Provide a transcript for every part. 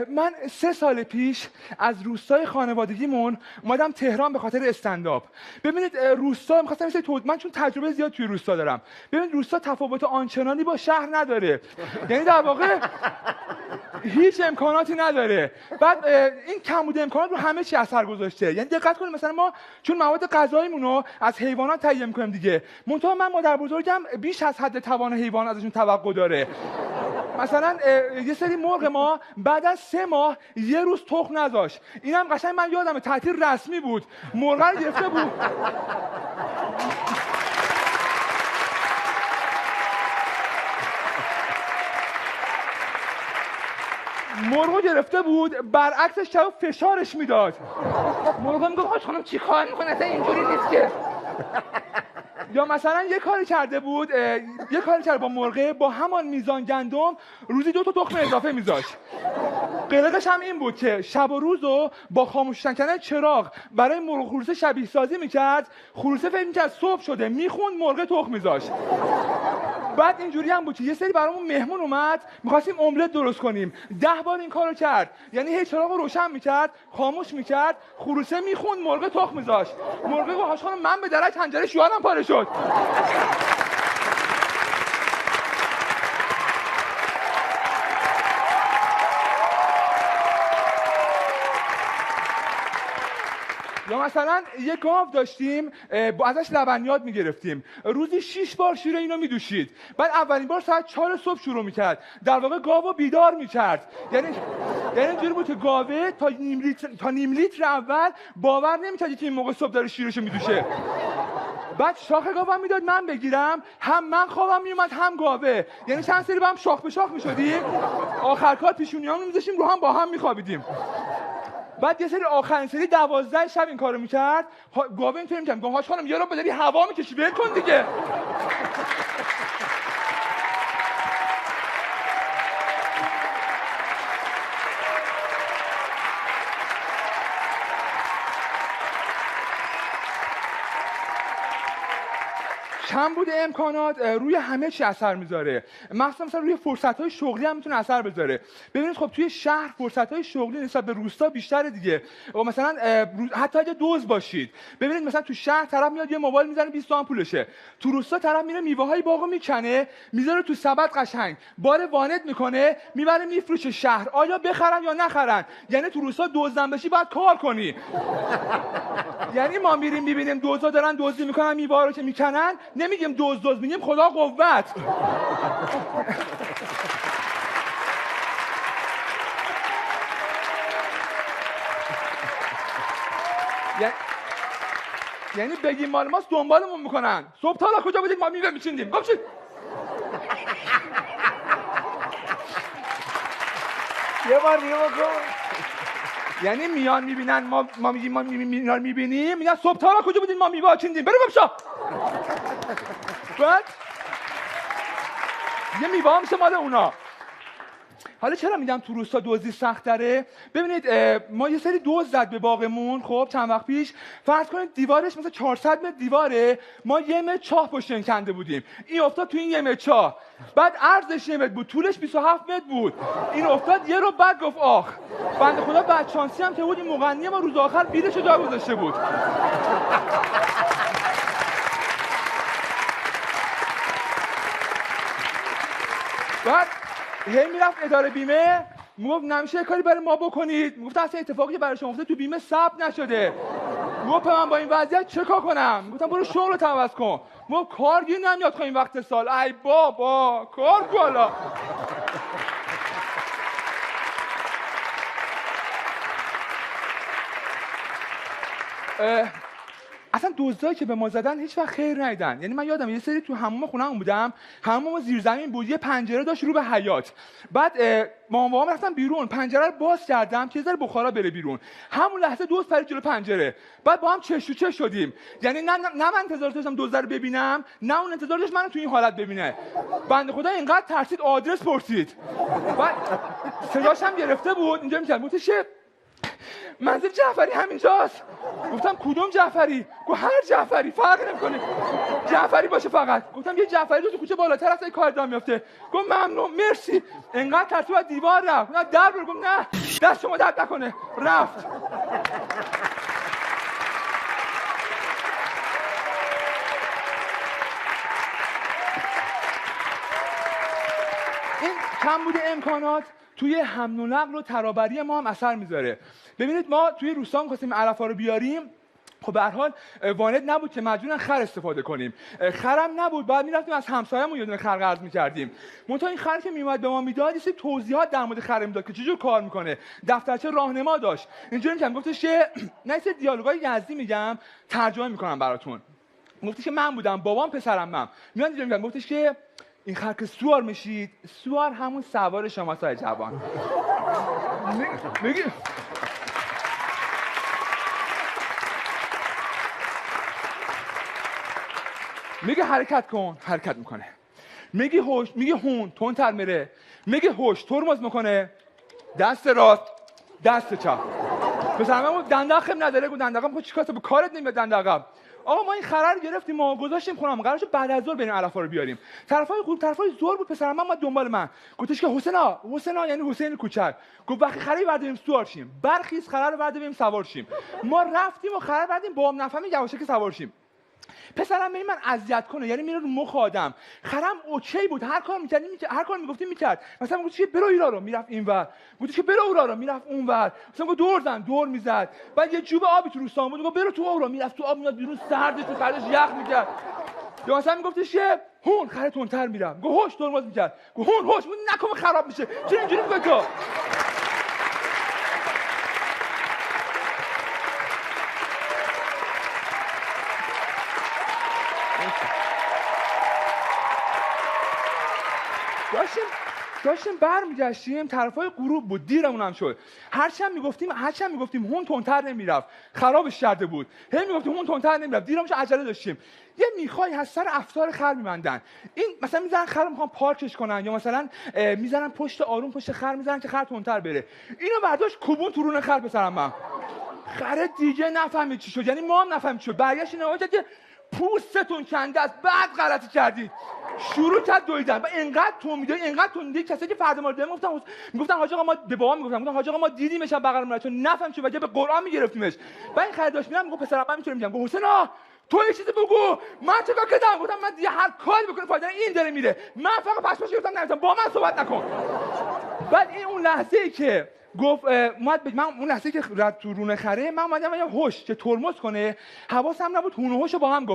من 3 سال پیش از روستای خانوادگیمون اومدم تهران به خاطر استندآپ. ببینید روستا می‌خواستم من چون تجربه زیاد توی روستا دارم. ببینید روستا تفاوت آنچنانی با شهر نداره. یعنی در واقع هیچ امکاناتی نداره. بعد این کمبود امکانات رو همه چی اثر گذاشته. یعنی دقت کنید مثلا ما چون مواد غذاییمون رو از حیوانات تهیه می‌کنیم دیگه. منتها من مادر بزرگم بیش از حد توان حیوان ازشون توقع داره. مثلا یه سری مرغ ما بعد از 3 ماه یه روز تخم نذاشت. اینم قشنگ من یادمه تعطیل رسمی بود. مرغ رو گرفته بود. مرغو گرفته بود برعکسش که فشارش میداد. مرغ میگفت آج خانم چی کار میکنه اصلا اینجوری نیست که. یا مثلا یه کاری کرده با مرغه با همان میزان گندم روزی 2 تا تخم اضافه میذاشت. قلقش هم این بود که شب و روزو با خاموش کردن چراغ برای مرغ خروسه شبیه سازی میکرد. خروسه فکر میکرد صبح شده میخوند مرغ تخم میذاشت. بعد اینجوری هم بود که یه سری برامون مهمون اومد می‌خواستیم املت درست کنیم. 10 بار این کارو کرد. یعنی هی چراغ رو روشن میکرد، خاموش میکرد، خروسه میخوند، مرغ تخم میذاشت. مرغ گفت هاش خانم من به درک حنجره شوهرم پاره شد. یا مثلا یه گاو داشتیم ازش لبنیات میگرفتیم. روزی 6 بار شیر اینو میدوشید. بعد اولین بار ساعت 4 صبح شروع میکرد. در واقع گاوو بیدار میکرد. یعنی اینجوری بود که گاوه تا نیم لیتر اول باور نمیکرد که این موقع صبح داره شیرشو میدوشه. بعد شاخ گاوم میداد من بگیرم، هم من خوابم میومد هم گاوه. یعنی چند سری با هم شاخ به شاخ میشدیم. آخر کار پیشونیامون میذاشیم رو هم با هم میخوابیدیم. بعد یه سری آخرین سری 12 شب این کارو میکرد. گاوه اینطوری میکرد میگم هاش خانم یه رو بداری هوا میکشی ول کن دیگه. کمبود امکانات روی همه چی اثر میذاره. مثلا روی فرصت‌های شغلی هم میتونه اثر بذاره. ببینید خب توی شهر فرصت‌های شغلی نسبت به روستا بیشتره دیگه. و مثلا حتی اگه دزد باشید، ببینید مثلا تو شهر طرف میاد یه موبایل میزنه 20 تومن پولشه. تو روستا طرف میره میوه‌های باغو میکنه، میذاره تو سبد قشنگ، بار وانت میکنه، میبره میفروشه شهر. آیا بخرن یا نخرن؟ یعنی تو روستا دزدن بشی باید کار کنی. یعنی ما میریم میبینیم دزدا دارن دزدی میکنن میوه‌ها رو که میکنن، نمیگیم دزد میگیم خدا قوت. یعنی بگیم مال ماست دنبالمون میکنن. صبح تا کجا بودید ما میوه میچیندیم. گم شید. یه بار دیگه بکن. یعنی میان میبینن ما میگیم ما میبینیم میگن صبح تا کجا بودید ما میوه چیندیم. برو گم شو. بعد یه میوه میشه مال اونا. حالا چرا میگم تو روستا دزدی سخت داره؟ ببینید ما یه سری دزد زد به باغمون. خب چند وقت پیش فرض کنید دیوارش مثلا 400 متر دیواره، ما 1 متر چاه پشت این کنده بودیم. این افتاد تو این 1 متر چاه. بعد عرضش 1 متر بود، طولش 27 متر بود. این افتاد یه رو بعد گفت آخ. بنده خدا بعد شانسی هم که بود این مغنی ما روز آخر بیلشو جا گذاشته بود. بعد هی میرفت اداره بیمه میگفت نمیشه کاری برای ما بکنید. میگفت اصلا اتفاقی که برای شما افتاده تو بیمه ثبت نشده. میگفت من با این وضعیت چه کار کنم؟ گفتم برو شغل رو عوض کن. میگفت کارگیر نمیاد خب این وقت سال. ای بابا کار کالا. اصلا دزدایی که به ما زدن هیچ وقت خیر ندیدن. یعنی من یادم یه سری تو حمام خونه‌مون بودم، حمام زیرزمین بود، یه پنجره داشت رو به حیاط. بعد مامان بابام رفتن بیرون، پنجره رو باز کردم که یه ذره بخارا بره بیرون. همون لحظه دزد پرید جلو پنجره. بعد با هم چش تو چش شدیم. یعنی نه من انتظار داشتم دزد رو ببینم، نه اون انتظار داشت منو تو این حالت ببینه. بنده خدا اینقدر ترسید آدرس پرسید. بعد صداش هم گرفته بود، اینجا میگم منزل جعفری همینجاست. گفتم کدوم جعفری؟ گفت هر جعفری فرقی نمیکنه، جعفری باشه فقط. گفتم یه جعفری تو کوچه بالاتر هست کار ادامه میفته. گفت ممنون مرسی. انقدر ترتیب از دیوار رفت. نه در برو. گفت نه دست شما درد نکنه. رفت. این کمبود امکانات توی حمل و نقل و ترابری ما هم اثر میذاره. ببینید ما توی روستا می‌خواستیم علفا رو بیاریم، خب به هر حال وانت نبود که مجبورن خر استفاده کنیم. خرم نبود، بعد میرفتیم از همسایه‌مون یه دونه خر قرض می‌کردیم. منتها این خر که میومد به ما میداد یه سری توضیحات در مورد خر میداد که چجور کار میکنه، دفترچه راهنما داشت. اینجوری که گفتش که نه سری دیالوگای یزدی میگم ترجمه میکنم براتون. گفتش که من بودم بابام پسرم میاد اینجوری میگم، گفتش که این خر که سوار میشید، سوار همون سوار شما سای جوان. میگه حرکت کن، حرکت میکنه. میگه هوش، میگه هون، تندتر میره. میگه هوش، ترمز میکنه. دست راست، دست چپ. مثلا من دندقم نداره، گفت دندقم خود چیکار به کارت نمیاد دندقم. آقا ما این خرر رو گرفتیم و گذاشتیم خونم، قرارش بعد از ظهر بریم علفا رو بیاریم. طرفای غروب، طرفای ظهر بود، پسرم من دنبال من. گفتش که حسینا یعنی حسین کوچک. گفت وقتی خری برداریم سوار شیم، برخیز خرر رو برداریم سوار شیم. ما رفتیم و خرر بردیم بابام نفهمید یواشکی سوار شیم. پسرم من اذیت کنه، یعنی میره رو مخ آدم. خرم اوکی بود، هر کار می‌کردیم هر کار میگفتیم میکرد. مثلا گفت که برو ایرا رو، میرفت اینور. گفت که برو اورا رو، میرفت اونور. مثلا گفت دور زن، دور میزد. بعد یه جوب آبی تو روستا بود، گفت برو تو اورا، میرفت تو آب، میاد بیرون، سرد تو خرش یخ میکرد. یا مثلا میگفتش که هون خر تندتر میرم. گفت هوش، ترمز میکرد. گفت هون هوش، نکنه خراب میشه. چرا اینجوری میگی تو؟ داشتیم برمیگشتیم، طرفای غروب بود، دیرمون هم شد. هرچند میگفتیم هون تندتر نمیرفت، خرابش کرده بود. هی میگفتیم هون تندتر نمیرفت، دیرمون عجله داشتیم. یه میخای از سر افطار خر میبندن. این مثلا میذارن خر رو میخوان پارکش کنن، یا مثلا میذارن پشت آروم پشت خر میذارن که خر تندتر بره. اینو برداشت کوبون تو رون خر پسرم من. خر دیگه نفهمید چی شد، یعنی ما هم نفهمید چی شد. برگشت نگاه کرد که پوستتون کنده است، بعد غلطی کردید. شروع کرد دویدن. و اینقدر تو میدی کسایی که فرد ما رو میگفتن حاج آقا، ما به بابا میگفتن حاج آقا ما دیدیمش بغل ما، چون نفهم چه وجه به قرآن میگرفتیمش. و این خرید داشت میگم، میگفت پسرم من میتونم میگم، گفت حسینا تو یه چیزی بگو، من چیکار کردم؟ گفتم من دیگه هر کاری بکنه فایده این داره میره، من فقط پشماش گفتم نمیتونم، با من صحبت نکن. بعد این اون لحظه‌ای که گفت من اون لحظه که رد تو رونه خره، من اومدم یه هوش که ترمز کنه، حواسم نبود هون و هوش رو با هم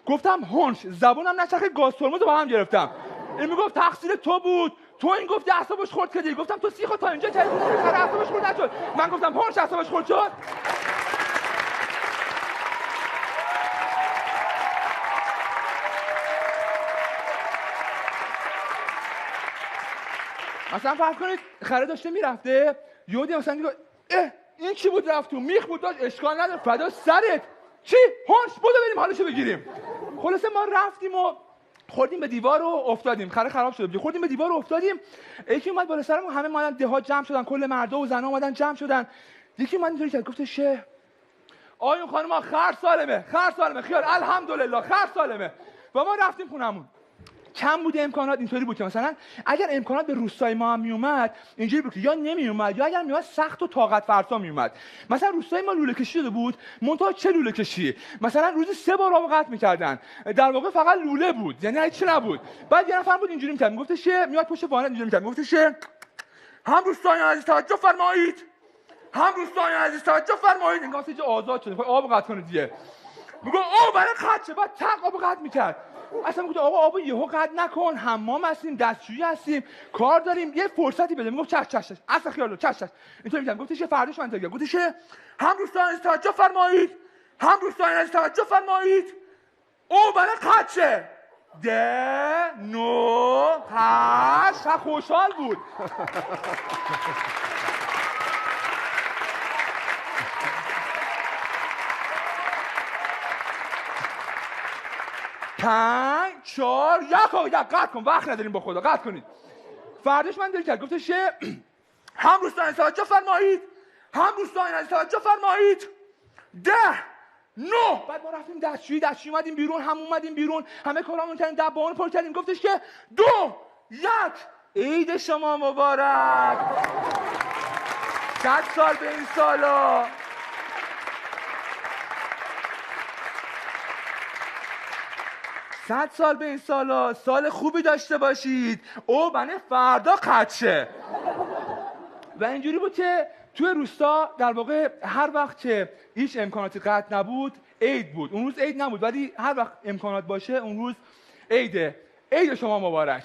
گفتم هونش، زبونم نچرخید، گاز ترمز رو با هم گرفتم. این میگفت تقصیر تو بود، تو این گفتی اعصابش خورد کردی. گفتم تو سیخو تا اینجا کردی، خره اعصابش خورد نشد. من گفتم هونش اعصابش خورد شد. مثلا فرض کنید خره داشته میرفته، یهو مثلا میگه این چی بود رفت تو میخ بود، داشت اشکال نداره فدا سرت، چی هونش بودو بریم حالشو بگیریم. خلاصه ما رفتیم و خوردیم به دیوار و افتادیم. خره خراب شده بود، خوردیم به دیوار و افتادیم. یکی اومد بالا سرمون، همه اومدن دهات جمع شدن، کل مردا و زنا اومدن جمع شدن. یکی اومد اینطوری کرد، گفتش آیون خانم خر سالمه خیال الحمدلله خر سالمه. و ما رفتیم خونمون. کم بوده امکانات، اینطوری بود که مثلا اگر امکانات به روستای ما هم میومد اینجوری بود که یا نمیومد یا اگر میومد سخت و طاقت فرسا میومد. مثلا روستای ما لوله کشی شده بود، منتها چه لوله کشی، مثلا روزی 3 بار آب قطع می‌کردن، در واقع فقط لوله بود، یعنی هیچ چی نبود. بعد یه نفر بود اینجوری می‌کرد، میگفتش میاد پشت وانت اینجوری می‌کرد، میگفتش هم روستایان عزیز توجه فرمایید، هم روستایان عزیز توجه فرمایید. انگار چه آزاد شده، آب قطع کنه دیگه. میگه آب برای قطعه، بعد تق آب قطع می‌کرد. اصلا میگفت آقا آبو یهو قطع نکن، حمام هستیم، دستشویی هستیم، کار داریم، یه فرصتی بده. میگفت چش اصلا خیالو چش اینطوری میگم. گفتش فرداش من دیگه گفتش هم دوستان از توجه فرمایید، هم دوستان از توجه فرمایید، او برای قطعه 10 9 8 خوشحال بود. پنج 4 یک قطع کن، وقت نداریم با خدا، قطع کنید. فرداش من دل کرد، گفتش هم روستان توجه فرمایید، هم دوستان عزیز توجه فرمایید 10 9 بعد ما رفتیم دستشویی اومدیم بیرون هم اومدیم بیرون همه کارامون کردیم دبه‌مون پر کردیم گفتش که 2 1 عید شما مبارک 100 سال به این سالا 100 سال به این سالا سال خوبی داشته باشید او بنه فردا قدشه و اینجوری بود که توی روستا در واقع هر وقت که هیچ امکاناتی قطع نبود عید بود اون روز عید نبود ولی هر وقت امکانات باشه اون روز عیده عید شما مبارک